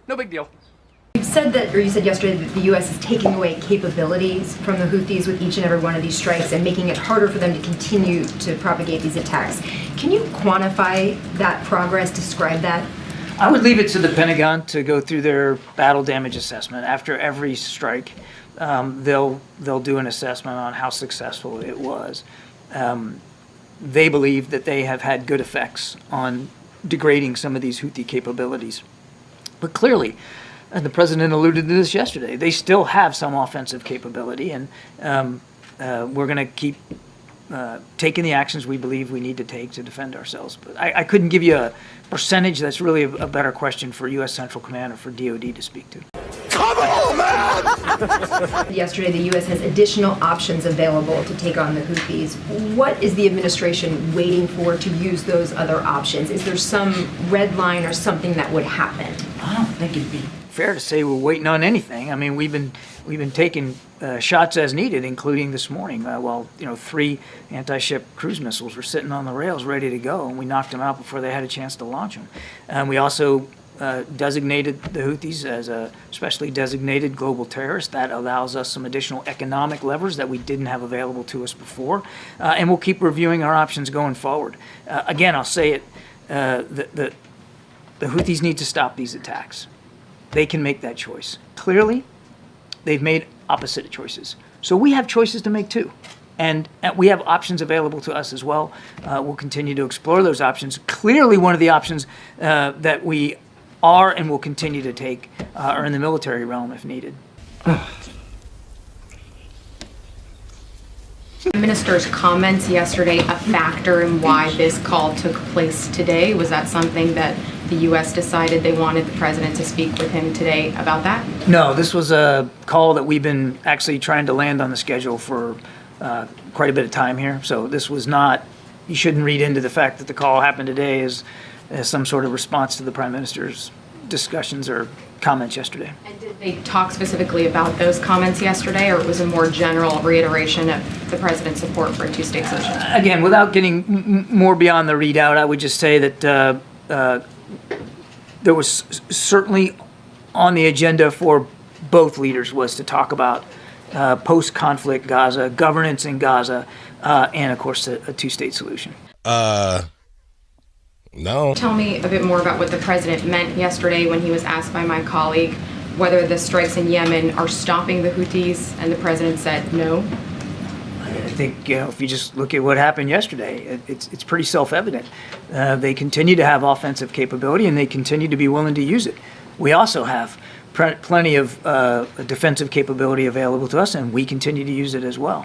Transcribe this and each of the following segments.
No big deal. You've said that, or you said yesterday, that the U.S. is taking away capabilities from the Houthis with each and every one of these strikes and making it harder for them to continue to propagate these attacks. Can you quantify that progress, describe that? I would leave it to the Pentagon to go through their battle damage assessment. After every strike, they'll do an assessment on how successful it was. They believe that they have had good effects on degrading some of these Houthi capabilities. But clearly, and the president alluded to this yesterday, they still have some offensive capability, and we're going to keep taking the actions we believe we need to take to defend ourselves. But I couldn't give you a percentage. That's really a better question for U.S. Central Command or for DOD to speak to. Come on, man! Yesterday, the U.S. has additional options available to take on the Houthis. What is the administration waiting for to use those other options? Is there some red line or something that would happen? I don't think it'd be fair to say we're waiting on anything. I mean, we've been taking shots as needed, including this morning. While 3 anti-ship cruise missiles were sitting on the rails ready to go, and we knocked them out before they had a chance to launch them. We also designated the Houthis as a specially designated global terrorist. That allows us some additional economic levers that we didn't have available to us before, and we'll keep reviewing our options going forward. Again, I'll say it: the Houthis need to stop these attacks. They can make that choice. Clearly, they've made opposite choices. So we have choices to make too. And we have options available to us as well. We'll continue to explore those options. Clearly, one of the options that we are and will continue to take are in the military realm if needed. The minister's comments yesterday a factor in why this call took place today? Was that something that the U.S. decided they wanted the president to speak with him today about that? No, this was a call that we've been actually trying to land on the schedule for quite a bit of time here. So this was not, you shouldn't read into the fact that the call happened today as some sort of response to the prime minister's discussions or comments yesterday. And did they talk specifically about those comments yesterday, or it was a more general reiteration of the president's support for a two-state solution? Again, without getting more beyond the readout, I would just say that there was certainly on the agenda for both leaders was to talk about post-conflict Gaza, governance in Gaza, and of course a two-state solution. No. Tell me a bit more about what the president meant yesterday when he was asked by my colleague whether the strikes in Yemen are stopping the Houthis, and the president said no. I think if you just look at what happened yesterday, it's pretty self-evident. They continue to have offensive capability, and they continue to be willing to use it. We also have plenty of defensive capability available to us, and we continue to use it as well.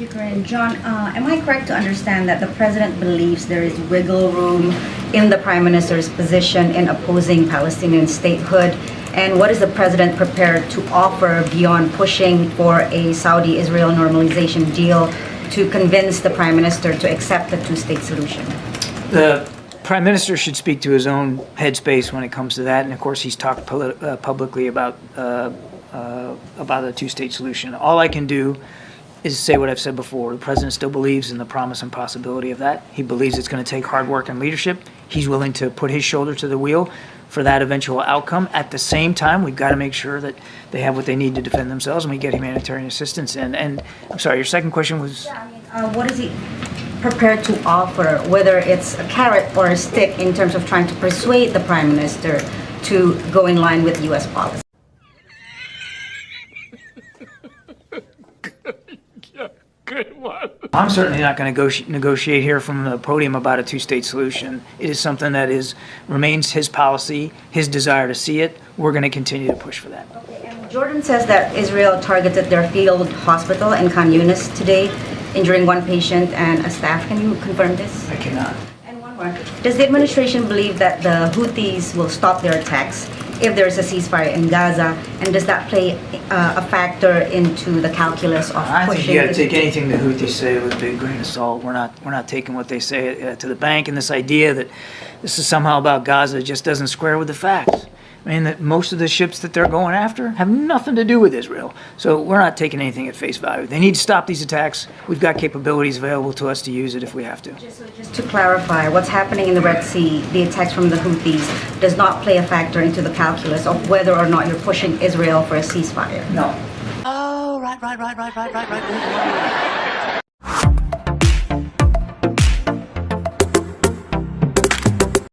Corinne. John, am I correct to understand that the president believes there is wiggle room in the prime minister's position in opposing Palestinian statehood? And what is the president prepared to offer beyond pushing for a Saudi-Israel normalization deal to convince the prime minister to accept the two-state solution? The prime minister should speak to his own headspace when it comes to that. And of course, he's talked publicly about a two-state solution. All I can do is say what I've said before. The president still believes in the promise and possibility of that. He believes it's going to take hard work and leadership. He's willing to put his shoulder to the wheel for that eventual outcome. At the same time, we've got to make sure that they have what they need to defend themselves and we get humanitarian assistance in. And I'm sorry, your second question was? Yeah, what is he prepared to offer, whether it's a carrot or a stick in terms of trying to persuade the prime minister to go in line with U.S. policy? Good one. I'm certainly not going to negotiate here from the podium about a two-state solution. It is something that remains his policy, his desire to see it. We're going to continue to push for that. Okay, and Jordan says that Israel targeted their field hospital in Khan Yunis today, injuring one patient and a staff. Can you confirm this? I cannot. And one more. Does the administration believe that the Houthis will stop their attacks if there is a ceasefire in Gaza, and does that play a factor into the calculus of I think pushing? you got to take anything the Houthis say with a big grain of salt. We're not taking what they say to the bank, and this idea that this is somehow about Gaza just doesn't square with the facts. and that most of the ships that they're going after have nothing to do with Israel. So we're not taking anything at face value. They need to stop these attacks. We've got capabilities available to us to use it if we have to. Just to clarify, what's happening in the Red Sea, the attacks from the Houthis, does not play a factor into the calculus of whether or not you're pushing Israel for a ceasefire? No. Oh, right.